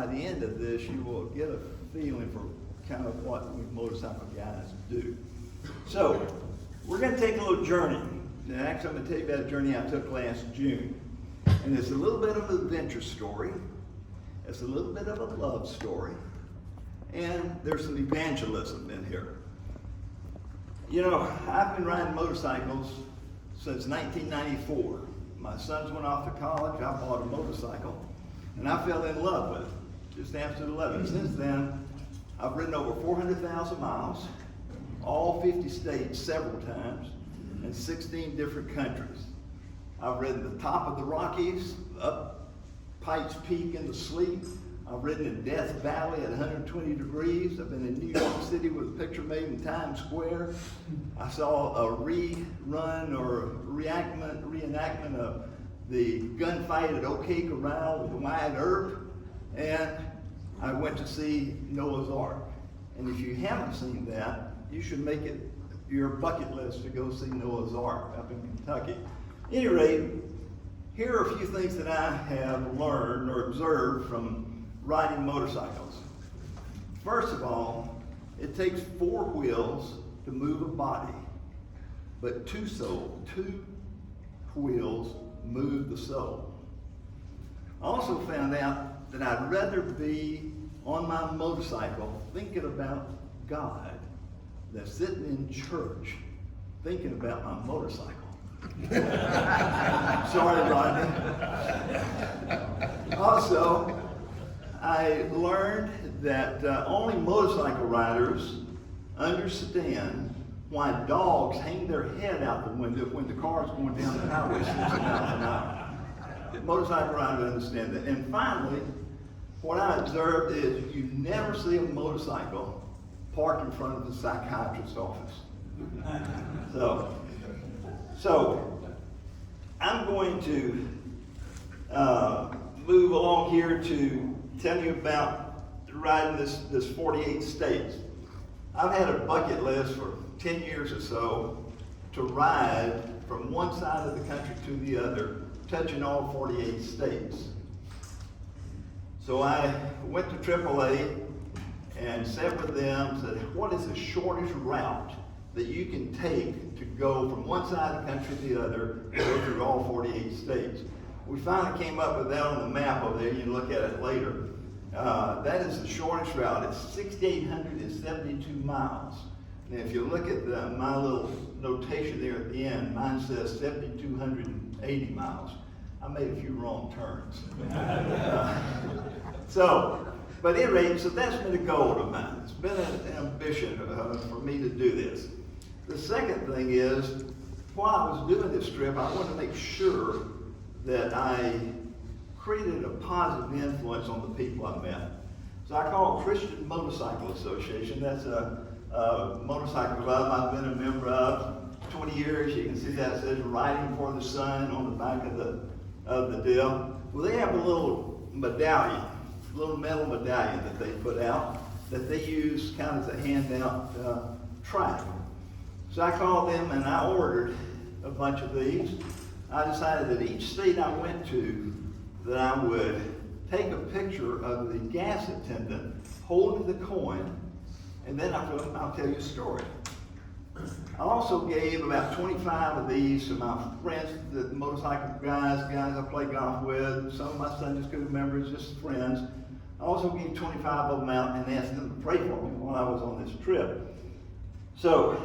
by the end of this, you will get a feeling for kind of what we motorcycle guys do. So, we're going to take a little journey. And actually, I'm going to tell you about a journey I took last June. And it's a little bit of an adventure story. It's a little bit of a love story. And there's some evangelism in here. You know, I've been riding motorcycles since 1994. My sons went off to college, I bought a motorcycle, and I fell in love with it. Just absolutely love it. Since then, I've ridden over 400,000 miles, all 50 states several times, and 16 different countries. I've ridden the top of the Rockies, up Pikes Peak in the sleet. I've ridden in Death Valley at 120 degrees. I've been in New York City with a picture made in Times Square. I saw a rerun or a reenactment of the gunfight at OK Corral with Wyatt Earp. And I went to see Noah's Ark. And if you haven't seen that, you should make it your bucket list to go see Noah's Ark up in Kentucky. At any rate, here are a few things that I have learned or observed from riding motorcycles. First of all, it takes 4 wheels to move a body, but 2 wheels move the soul. I also found out that I'd rather be on my motorcycle thinking about God than sitting in church thinking about my motorcycle. Sorry, Rodney. Also, I learned that only motorcycle riders understand why dogs hang their head out the window when the car's going down the highway 60 miles an hour. Motorcycle riders understand that. And finally, what I observed is you never see a motorcycle parked in front of the psychiatrist's office. So I'm going to move along here to tell you about riding this 48 states. I've had a bucket list for 10 years or so to ride from one side of the country to the other, touching all 48 states. So I went to AAA and sat with them, said, what is the shortest route that you can take to go from one side of the country to the other and go through all 48 states? We finally came up with that on the map over there. You can look at it later. That is the shortest route. It's 6,872 miles. And if you look at my little notation there at the end, mine says 7,280 miles. I made a few wrong turns. But at any rate, so that's been a goal of mine. It's been an ambition for me to do this. The second thing is, while I was doing this trip, I wanted to make sure that I created a positive influence on the people I met. So I call Christian Motorcycle Association. That's a motorcycle club I've been a member of 20 years. You can see that it says Riding for the Sun on the back of the deal. Well, they have a little medallion, a little metal medallion that they put out that they use kind of as a handout track. So I called them and I ordered a bunch of these. I decided that each state I went to, that I would take a picture of the gas attendant holding the coin, and then I'll tell you a story. I also gave about 25 of these to my friends, the motorcycle guys I play golf with, some of my Sunday school members, just friends. I also gave 25 of them out and asked them to pray for me while I was on this trip. So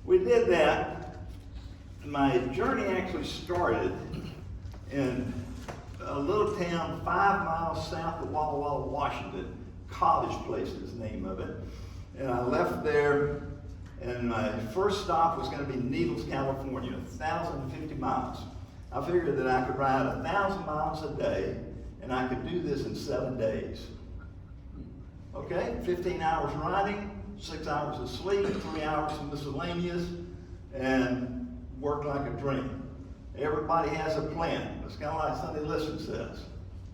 we did that. My journey actually started in a little town 5 miles south of Walla Walla, Washington. College Place is the name of it. And I left there, and my first stop was going to be Needles, California, 1,050 miles. I figured that I could ride 1,000 miles a day, and I could do this in 7 days. Okay, 15 hours riding, 6 hours of sleep, 3 hours of miscellaneous, and work like a dream. Everybody has a plan. It's kind of like Sunday Listen says.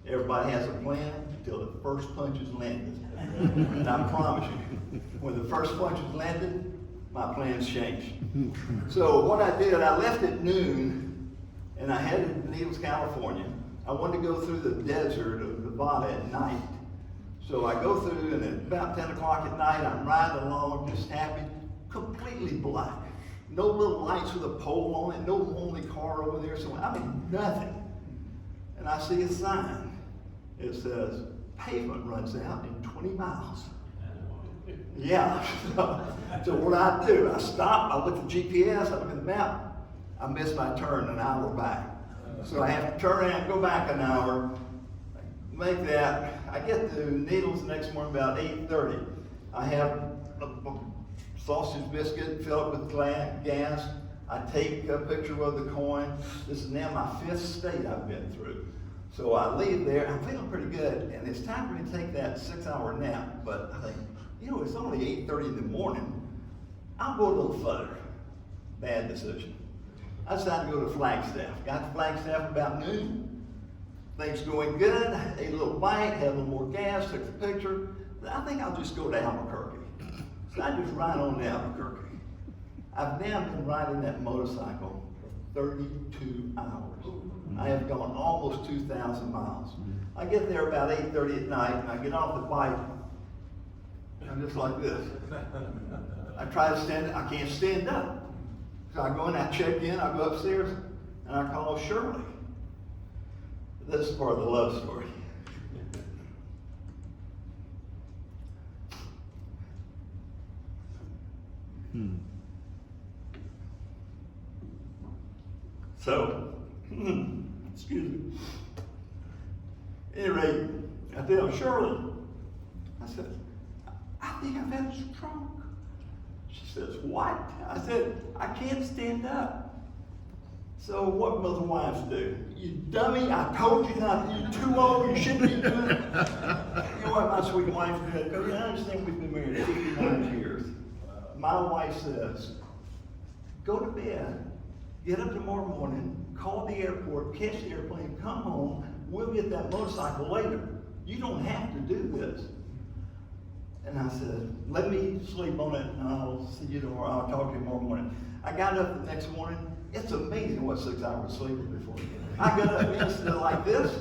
Everybody has a plan until the first punch is landed. And I promise you, when the first punch is landed, my plans changed. So what I did, I left at noon, and I headed to Needles, California. I wanted to go through the desert of Nevada at night So I go through, and at about 10 o'clock at night, I'm riding along, just happy, completely black. No little lights with a pole on it, no lonely car over there, so I mean, nothing. And I see a sign. It says, pavement runs out in 20 miles. Yeah, so what I do, I stop, I look at the GPS, I look at the map, I miss my turn an hour back. So I have to turn around, go back an hour, make that. I get to Needles the next morning about 8:30. I have a sausage biscuit, fill it with gas. I take a picture of the coin. This is now my 5th state I've been through. So I leave there, I'm feeling pretty good, and it's time for me to take that 6-hour nap. But I think, it's only 8:30 in the morning. I'll go a little further. Bad decision. I decided to go to Flagstaff. Got to Flagstaff about noon. Things going good. I ate a little bite, had a little more gas, took the picture. I think I'll just go to Albuquerque. So I just ride on to Albuquerque. I've now been riding that motorcycle for 32 hours. I have gone almost 2,000 miles. I get there about 8:30 at night, and I get off the bike. I'm just like this. I try to stand up. I can't stand up. So I go in, I check in, I go upstairs, and I call Shirley. This is part of the love story. So, excuse me. At any rate, I tell Shirley, I said, I think I've had a stroke. She says, what? I said, I can't stand up. So what must wives do? You dummy, I told you not, you're too old, you shouldn't be doing it. You know what my sweet wife did? Because I understand we've been married 59 years. My wife says, go to bed, get up tomorrow morning, call the airport, catch the airplane, come home, we'll get that motorcycle later. You don't have to do this. And I said, let me sleep on it, and I'll see you tomorrow. I'll talk to you tomorrow morning. I got up the next morning. It's amazing what 6 hours sleep is before. I got up instantly like this.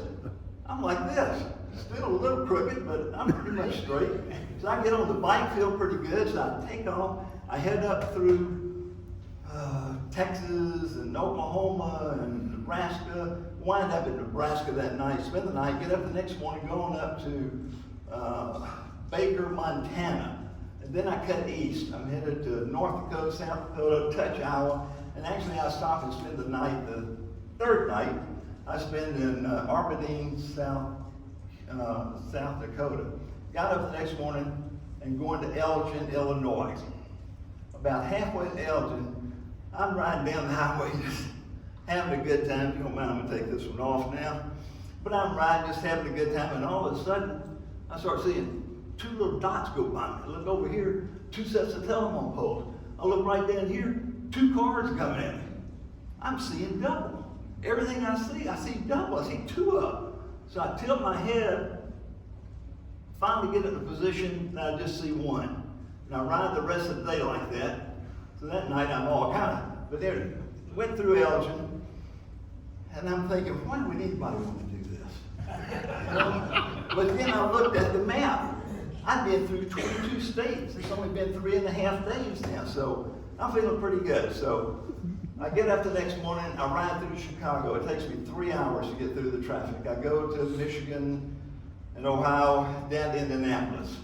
I'm like this. Still a little crooked, but I'm pretty much straight. So I get on the bike, feel pretty good. So I take off. I head up through Texas and Oklahoma and Nebraska. Wind up in Nebraska that night. Spend the night. Get up the next morning, going up to Baker, Montana. And then I cut east. I'm headed to North Dakota, South Dakota, touch Iowa. And actually I stop and spend the night, the third night, I spend in Aberdeen, South Dakota. Got up the next morning and going to Elgin, Illinois. About halfway to Elgin, I'm riding down the highway just having a good time. If you don't mind, I'm gonna take this one off now. But I'm riding, just having a good time, and all of a sudden, I start seeing 2 little dots go by me. I look over here, 2 sets of telephone poles. I look right down here, 2 cars coming at me. I'm seeing double. Everything I see double. I see 2 of them. So I tilt my head, finally get in a position that I just see 1. And I ride the rest of the day like that. So that night I'm all kind of, but there, went through Elgin, and I'm thinking, why would anybody want to do this? But then I looked at the map. I've been through 22 states. It's only been 3.5 days now, so I'm feeling pretty good. So I get up the next morning, I ride through Chicago. It takes me 3 hours to get through the traffic. I go to Michigan and Ohio, down to Indianapolis.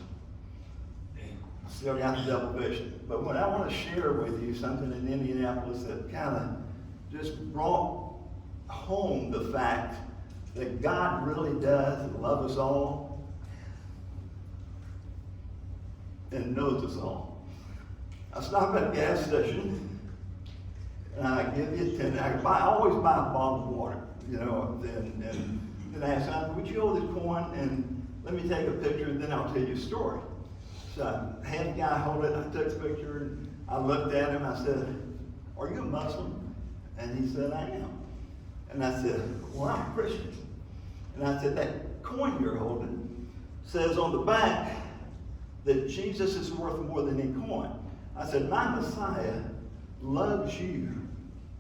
Still got the double vision. But what I want to share with you, something in Indianapolis that kind of just brought home the fact that God really does love us all and knows us all. I stop at a gas station and I give you 10. I always buy a bottle of water, and I ask, would you hold this coin and let me take a picture and then I'll tell you a story. So I had the guy hold it, I took the picture, and I looked at him, I said, are you a Muslim? And he said, I am. And I said, well, I'm a Christian. And I said, that coin you're holding says on the back that Jesus is worth more than a coin. I said, my Messiah loves you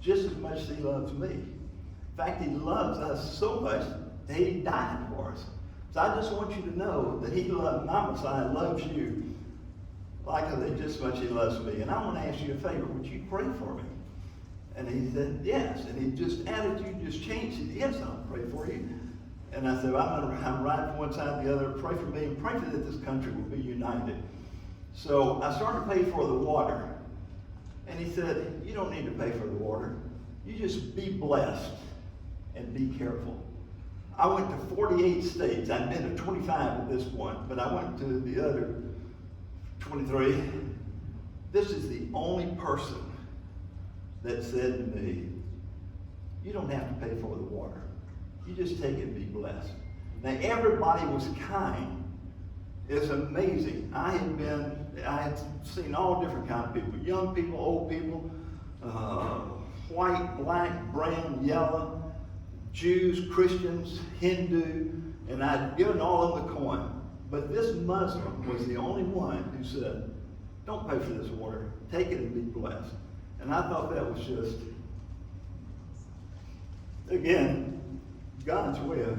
just as much as he loves me. In fact, he loves us so much that he died for us. So I just want you to know that my Messiah loves you like just as much he loves me. And I want to ask you a favor. Would you pray for me? And he said, yes. And he just attitude just changed. He said, yes, I'll pray for you. And I said, I'm right from one side to the other. Pray for me and pray for that this country will be united. So I started to pay for the water. And he said, you don't need to pay for the water. You just be blessed and be careful. I went to 48 states. I'd been to 25 at this point, but I went to the other 23. This is the only person that said to me, you don't have to pay for the water. You just take it and be blessed. Now everybody was kind. It's amazing. I had seen all different kinds of people, young people, old people, white, black, brown, yellow, Jews, Christians, Hindu, and I'd given all of them the coin. But this Muslim was the only one who said, don't pay for this water, take it and be blessed. And I thought that was just, again, God's way of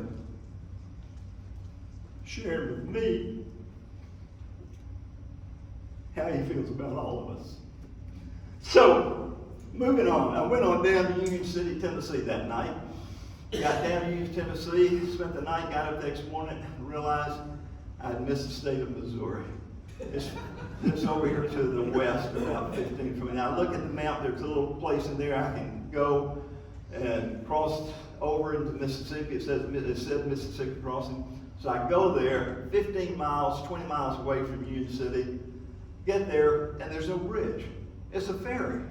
sharing with me how he feels about all of us. So, moving on. I went on down to Union City, Tennessee that night. Got down to Union, Tennessee, spent the night, got up the next morning, and realized I'd missed the state of Missouri. It's over here to the west, about 15 from me. Now, I look at the map, there's a little place in there I can go and cross over into Mississippi. It said Mississippi crossing. So I go there, 15 miles, 20 miles away from Union City, get there, and there's no bridge. It's a ferry.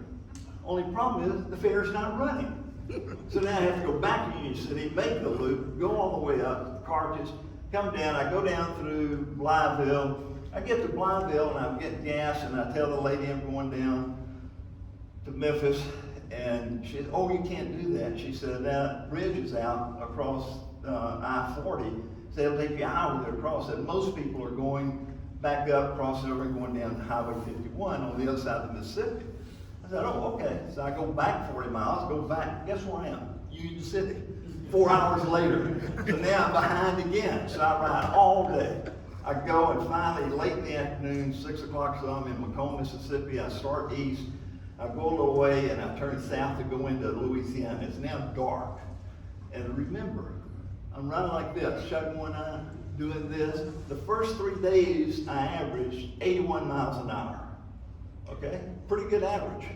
Only problem is the ferry's not running. So now I have to go back to Union City, make the loop, go all the way up to Carthage, come down. I go down through Blytheville. I get to Blytheville and I get gas and I tell the lady I'm going down to Memphis. And she said, oh, you can't do that. She said, that bridge is out across I-40. So it'll take you an hour to cross it. Most people are going back up, crossing over and going down Highway 51 on the other side of the Mississippi. I said, oh, okay. So I go back 40 miles, go back. Guess where I am? Union City. 4 hours later. So now I'm behind again. So I ride all day. I go and finally, late in the afternoon, 6 o'clock, so I'm in Macomb, Mississippi. I start east. I go a little way and I turn south to go into Louisiana. It's now dark. And remember, I'm running like this, shutting one eye, doing this. The first 3 days, I averaged 81 miles an hour. Okay? Pretty good average.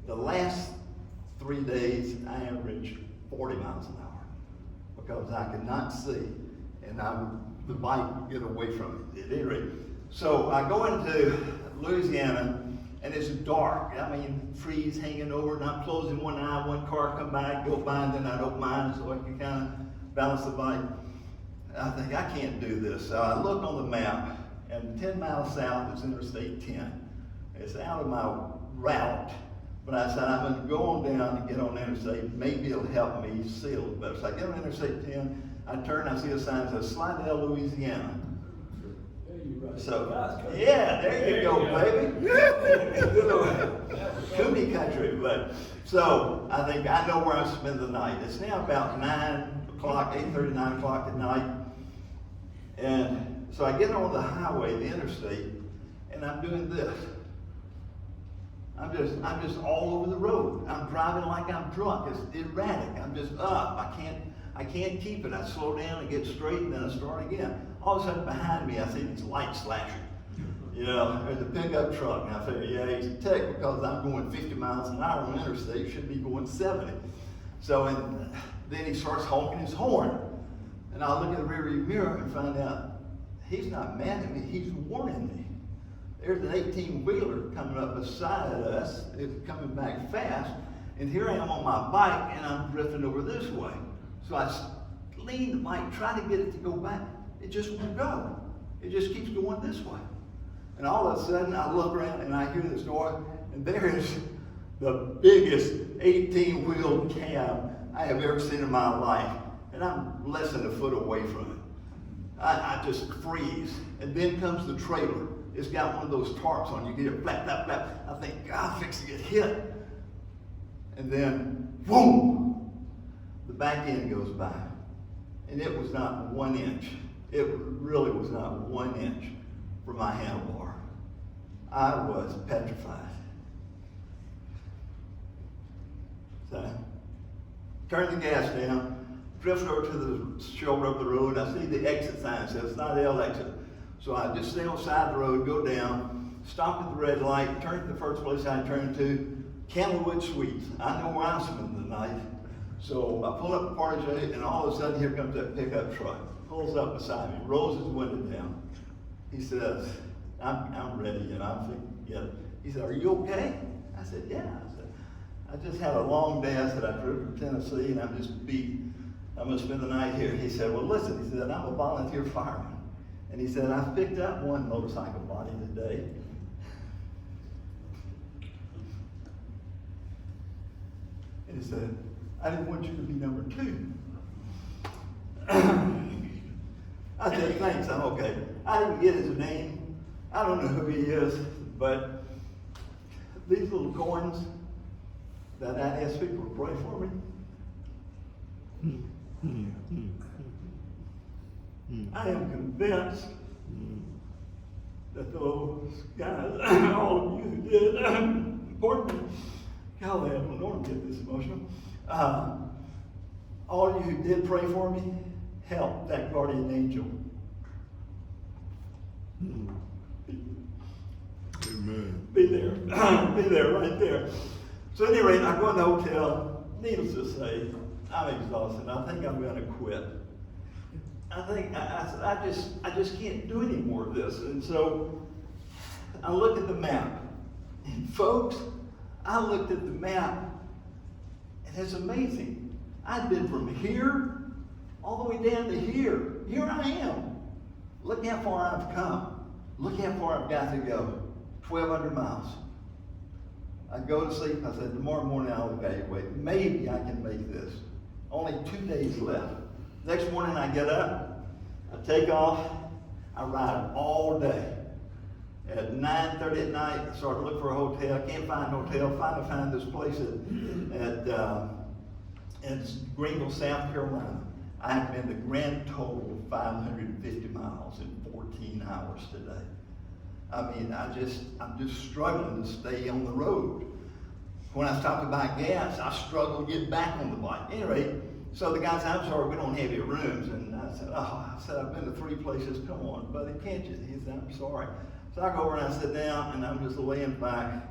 The last 3 days, I averaged 40 miles an hour because I could not see, and the bike would get away from it at any rate. So I go into Louisiana, and it's dark. I mean, trees hanging over, and I'm closing one eye, one car come by, go by, and then I'd open mine so I can kind of balance the bike. I think, I can't do this. So I look on the map, and 10 miles south is Interstate 10. It's out of my route, but I said, I'm going to go on down and get on Interstate. Maybe it'll help me see a little better. So I get on Interstate 10, I turn, I see a sign that says Slidell, Louisiana. So, yeah, there you go, baby. Cooney country, but so I think I know where I spend the night. It's now about 9 o'clock, 8:30, 9 o'clock at night. And so I get on the highway, the interstate, and I'm doing this. I'm just all over the road. I'm driving like I'm drunk. It's erratic. I'm just up. I can't keep it. I slow down and get straight, and then I start again. All of a sudden behind me, I see these lights flashing. You know, there's a pickup truck, and I figure, yeah, he's a tech because I'm going 50 miles an hour on the interstate, should be going 70. So then he starts honking his horn. And I look in the rearview mirror and find out he's not mad at me, he's warning me. There's an 18-wheeler coming up beside us, it's coming back fast, and here I am on my bike, and I'm drifting over this way. So I lean the bike, try to get it to go back. It just won't go. It just keeps going this way. And all of a sudden, I look around and I hear this noise, and there is the biggest 18-wheel cab I have ever seen in my life. And I'm less than a foot away from it. I just freeze. And then comes the trailer. It's got one of those tarps on. You get it flap, flap, flap. I think, God, fix to get hit. And then, boom, the back end goes by. and it was not 1 inch. It really was not 1 inch from my handlebar. I was petrified. So, turned the gas down, drifted over to the shoulder of the road. I see the exit sign says it's not L exit. So I just stay on the side of the road, go down, stop at the red light, turn to the first place I turned to, Candlewood Suites. I know where I'm spending the night. So I pull up the party J, and all of a sudden here comes that pickup truck. Pulls up beside me, rolls his window down. He says, I'm ready, and I'm thinking, yeah. He said, are you okay? I said, yeah. I said, I just had a long day. I said, I drove from Tennessee, and I'm just beat. I'm going to spend the night here. He said, well, listen, he said, I'm a volunteer fireman. And he said, I've picked up one motorcycle body today. And he said, I didn't want you to be number 2. I said, thanks, I'm okay. I didn't get his name. I don't know who he is, but these little coins that I asked people to pray for me, I am convinced that those guys, all of you who did, pardon me, golly, I don't normally get this emotional. All of you who did pray for me, help that guardian angel. Amen. Be there. Be there, right there. So at any rate, I go in the hotel. Needless to say, I'm exhausted. I think I'm going to quit. I think I just can't do any more of this. And so I look at the map. And folks, I looked at the map, and it's amazing. I've been from here all the way down to here. Here I am. Look how far I've come. Look how far I've got to go. 1,200 miles. I go to sleep. I said, tomorrow morning I'll evaluate. Maybe I can make this. Only 2 days left. Next morning I get up. I take off. I ride all day. At 9:30 at night, I start to look for a hotel. I can't find a hotel. Finally find this place in Greenville, South Carolina. I have been the grand total of 550 miles in 14 hours today. I mean, I'm just struggling to stay on the road. When I stop to buy gas, I struggle to get back on the bike. Anyway, so the guy said, I'm sorry, we don't have your rooms. And I said, I've been to 3 places. Come on, buddy, can't you? He said, I'm sorry. So I go over and I sit down, and I'm just laying back.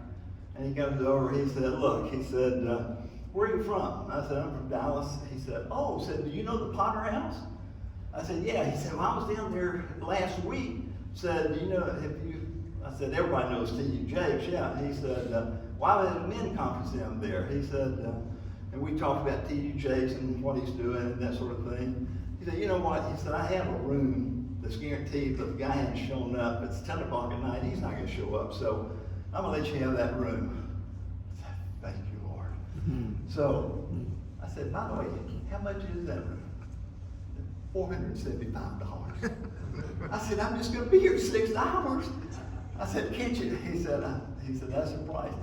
And he comes over, he said, look, he said, where are you from? I said, I'm from Dallas. He said, oh, do you know the Potter House? I said, yeah. He said, well, I was down there last week. Said, I said, everybody knows T.D. Jakes, yeah. He said, why was the men conference down there? He said, and we talked about T.D. Jakes and what he's doing and that sort of thing. He said, you know what? He said, I have a room that's guaranteed, but the guy hasn't shown up. It's 10 o'clock at night. He's not going to show up, so I'm going to let you have that room. I said, thank you, Lord. So I said, by the way, how much is that room? $475. I said, I'm just going to be here 6 hours. I said, can't you? He said, that's the price.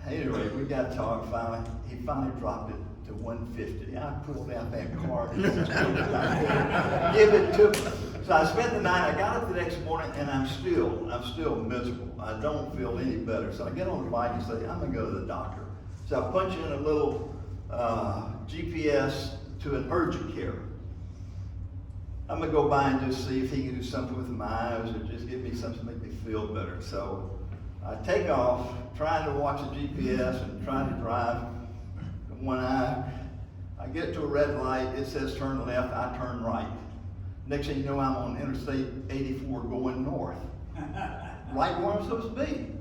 Anyway, we got to talk finally. He finally dropped it to $150. I pulled out that card and give it to him. So I spent the night. I got up the next morning, and I'm still miserable. I don't feel any better. So I get on the bike and say, I'm going to go to the doctor. So I punch in a little GPS to an urgent care. I'm going to go by and just see if he can do something with my eyes or just give me something to make me feel better. So I take off, trying to watch the GPS and trying to drive. When I get to a red light, it says turn left, I turn right. Next thing you know, I'm on Interstate 84 going north. Right where I'm supposed to be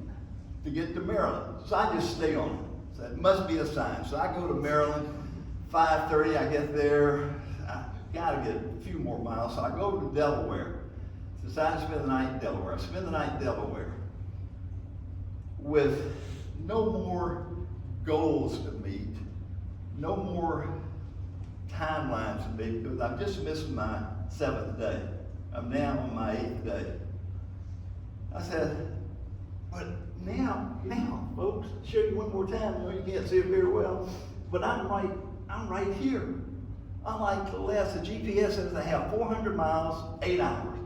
to get to Maryland. So I just stay on it. So it must be a sign. So I go to Maryland, 5:30, I get there. I gotta get a few more miles. So I go to Delaware. Decide to spend the night in Delaware. I spend the night in Delaware with no more goals to meet, no more timelines to meet, because I've just missed my 7th day. I'm now on my 8th day. I said, but now, folks, show you one more time. I know you can't see it very well, but I'm right here. Unlike the less, the GPS says I have 400 miles, 8 hours.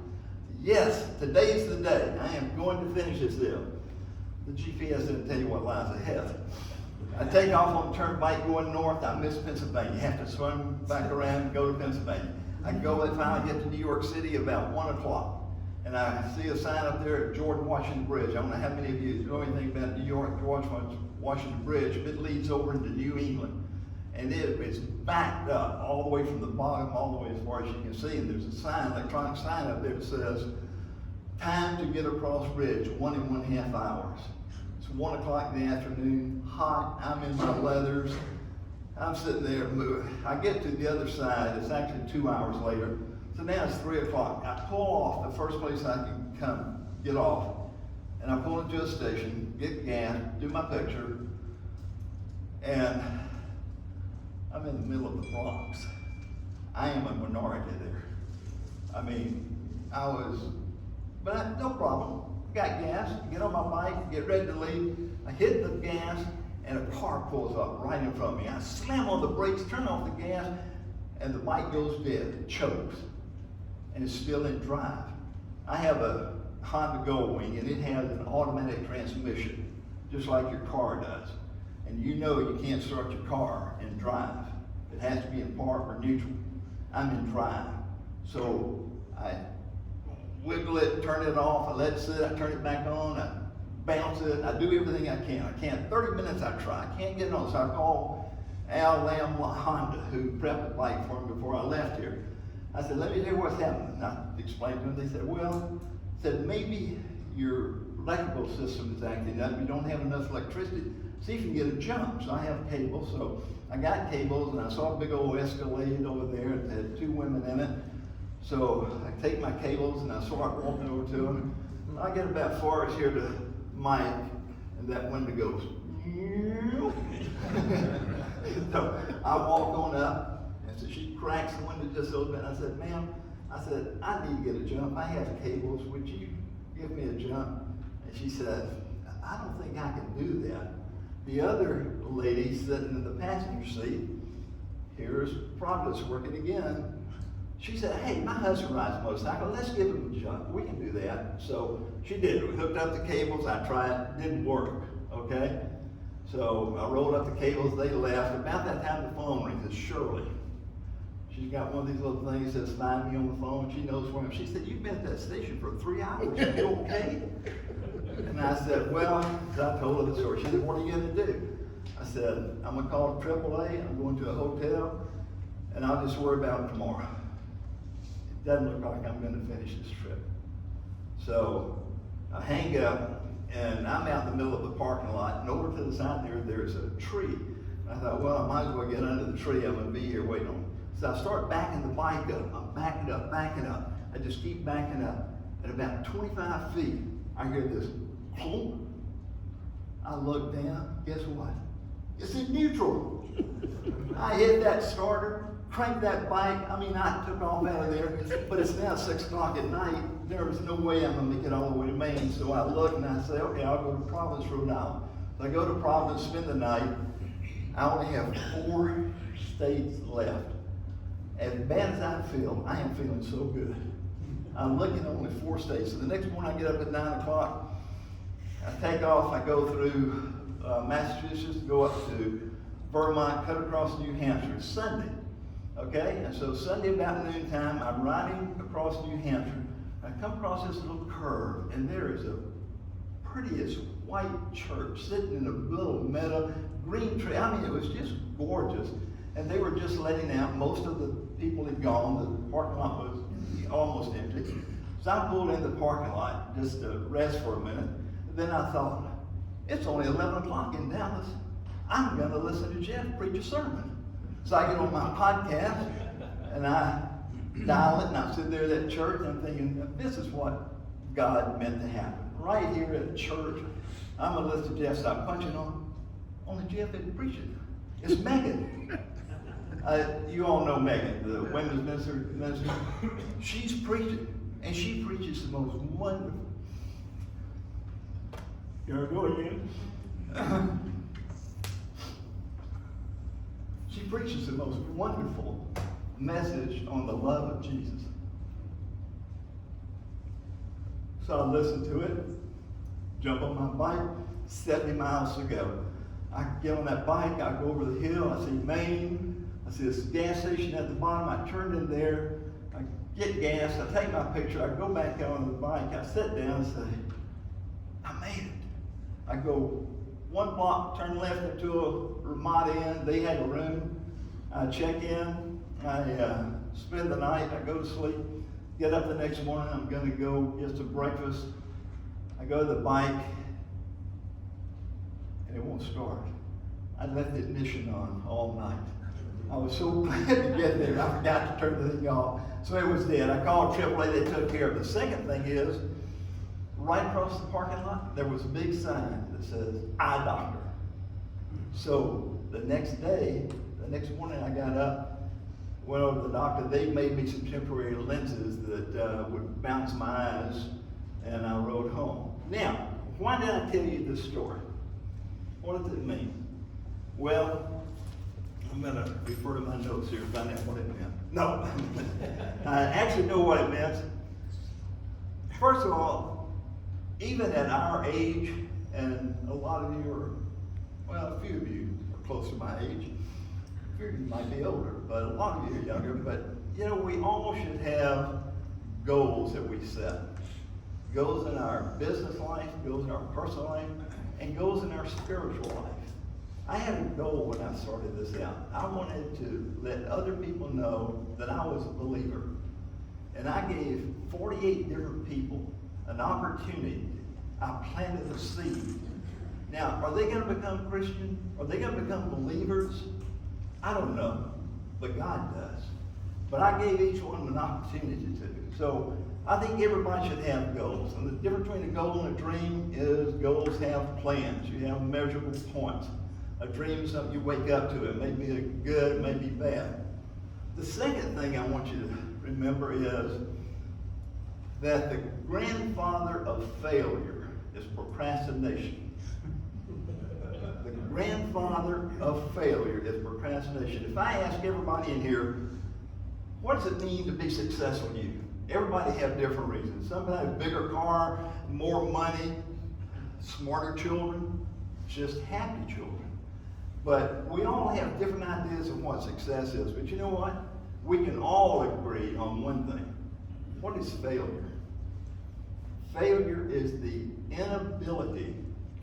Yes, today's the day. I am going to finish this deal. The GPS didn't tell you what lies ahead. I take off on the turnpike going north, I miss Pennsylvania. You have to swing back around and go to Pennsylvania. I go and finally get to New York City about 1 o'clock. And I see a sign up there at George Washington Bridge. I don't know how many of you know anything about New York, George Washington Bridge. It leads over into New England. And it is backed up all the way from the bottom, all the way as far as you can see. And there's a sign, electronic sign up there that says, time to get across bridge, 1 1/2 hours. It's 1 o'clock in the afternoon, hot, I'm in my leathers. I'm sitting there moving. I get to the other side, it's actually 2 hours later. So now it's 3 o'clock. I pull off the first place I can get off. And I pull into a station, get gas, do my picture, and I'm in the middle of the Bronx. I am a minority there. I mean, but no problem. Got gas, get on my bike, get ready to leave. I hit the gas, and a car pulls up right in front of me. I slam on the brakes, turn off the gas, and the bike goes dead, it chokes, and it's still in drive. I have a Honda Goldwing, and it has an automatic transmission, just like your car does. And you know you can't start your car in drive. It has to be in park or neutral. I'm in drive. So I wiggle it, turn it off, I let it sit, I turn it back on, I bounce it, I do everything I can. 30 minutes I try, I can't get it on. So I call Al Lamb Honda, who prepped the bike for me before I left here. I said, let me hear what's happening. And I explained to them, they said, well, maybe your electrical system is acting up, you don't have enough electricity. See if you can get a jump. So I have cables, so I got cables, and I saw a big old Escalade over there that had 2 women in it. So I take my cables and I start walking over to them. I get about far as here to Mike, and that window goes. So I walk on up, and so she cracks the window just a little bit. I said, ma'am, I need to get a jump. I have cables. Would you give me a jump? And she said, I don't think I can do that. The other lady sitting in the passenger seat, here's Providence working again. She said, hey, my husband rides a motorcycle. Let's give him a jump. We can do that. So she did. We hooked up the cables. I tried. It didn't work. Okay? So I rolled up the cables. They left. About that time, the phone rings. It's Shirley. She's got one of these little things that says, find me on the phone. She knows where I am. She said, you've been at that station for 3 hours. Are you okay? And I said, well, I told her the story. She said, what are you going to do? I said, I'm going to call AAA. I'm going to a hotel, and I'll just worry about it tomorrow. It doesn't look like I'm going to finish this trip. So I hang up, and I'm out in the middle of the parking lot, and over to the side there's a tree. And I thought, well, I might as well get under the tree. I'm going to be here waiting on it. So I start backing the bike up. I'm backing up. I just keep backing up. At about 25 feet, I hear this clunk. I look down. Guess what? It's in neutral. I hit that starter, cranked that bike. I mean, I took off out of there, but it's now 6 o'clock at night. There was no way I'm going to make it all the way to Maine. So I look and I say, okay, I'll go to Providence, Rhode Island. So I go to Providence, spend the night. I only have 4 states left. As bad as I am feeling so good. I'm looking at only 4 states. So the next morning I get up at 9 o'clock. I take off. I go through Massachusetts, go up to Vermont, cut across New Hampshire. It's Sunday. Okay? And so Sunday about noontime, I'm riding across New Hampshire. I come across this little curve, and there is a prettiest white church sitting in a little meadow, green tree. I mean, it was just gorgeous. And they were just letting out. Most of the people had gone. The parking lot was almost empty. So I pulled in the parking lot just to rest for a minute. And then I thought, it's only 11 o'clock in Dallas. I'm going to listen to Jeff preach a sermon. So I get on my podcast, and I dial it, and I sit there at that church, and I'm thinking, this is what God meant to happen. Right here at church, I'm going to listen to Jeff stop punching on. Only Jeff isn't preaching. It's Megan. You all know Megan, the women's minister. She's preaching, and she preaches the most wonderful. Here I go again. She preaches the most wonderful message on the love of Jesus. So I listened to it, jump on my bike, 70 miles to go. I get on that bike, I go over the hill, I see Maine, I see this gas station at the bottom, I turn in there, I get gas, I take my picture, I go back on the bike, I sit down and say, I made it. I go one block, turn left into a Ramada Inn, they had a room, I check in, I spend the night, I go to sleep, get up the next morning, I'm gonna go get some breakfast, I go to the bike, and it won't start. I left the ignition on all night. I was so glad to get there, I forgot to turn the thing off. So it was dead. I called AAA, they took care of it. The second thing is, right across the parking lot, there was a big sign that says, eye doctor. So the next day, the next morning I got up, went over to the doctor, they made me some temporary lenses that would bounce my eyes, and I rode home. Now, why did I tell you this story? What does it mean? Well, I'm going to refer to my notes here to find out what it meant. No, I actually know what it meant. First of all, even at our age, and a lot of you are, well, a few of you are close to my age. A few of you might be older, but a lot of you are younger. But, you know, we all should have goals that we set. Goals in our business life, goals in our personal life, and goals in our spiritual life. I had a goal when I started this out. I wanted to let other people know that I was a believer. And I gave 48 different people an opportunity. I planted a seed. Now, are they going to become Christian? Are they going to become believers? I don't know, but God does. But I gave each one an opportunity to. So I think everybody should have goals. And the difference between a goal and a dream is goals have plans. You have measurable points. A dream is something you wake up to. It may be good, it may be bad. The second thing I want you to remember is that the grandfather of failure is procrastination. The grandfather of failure is procrastination. If I ask everybody in here, what does it mean to be successful to you? Everybody have different reasons. Somebody has a bigger car, more money, smarter children, just happy children. But we all have different ideas of what success is. But you know what? We can all agree on one thing. What is failure? Failure is the inability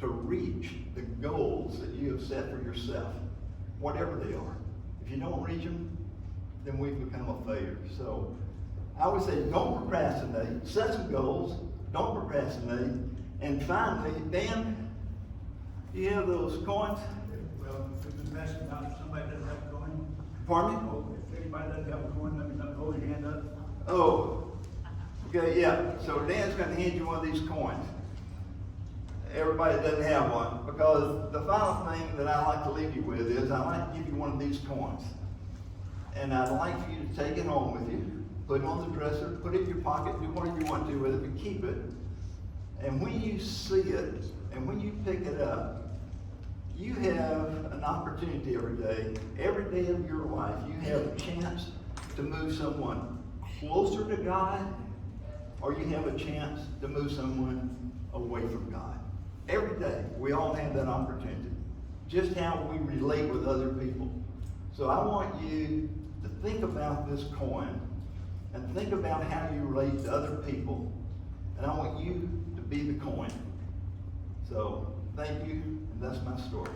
to reach the goals that you have set for yourself, whatever they are. If you don't reach them, then we've become a failure. So I would say don't procrastinate. Set some goals. Don't procrastinate. And finally, Dan, you have those coins? Well, we've been asking about if somebody doesn't have a coin. Pardon me? Oh, if anybody doesn't have a coin, let me know. Hold your hand up. Oh, okay, yeah. So Dan's going to hand you one of these coins. Everybody doesn't have one, because the final thing that I like to leave you with is I like to give you one of these coins. And I'd like for you to take it home with you, put it on the dresser, put it in your pocket, do whatever you want to with it, but keep it. And when you see it, and when you pick it up, you have an opportunity every day of your life, you have a chance to move someone closer to God, or you have a chance to move someone away from God. Every day, we all have that opportunity. Just how we relate with other people. So I want you to think about this coin, and think about how you relate to other people, and I want you to be the coin. So, thank you, and that's my story.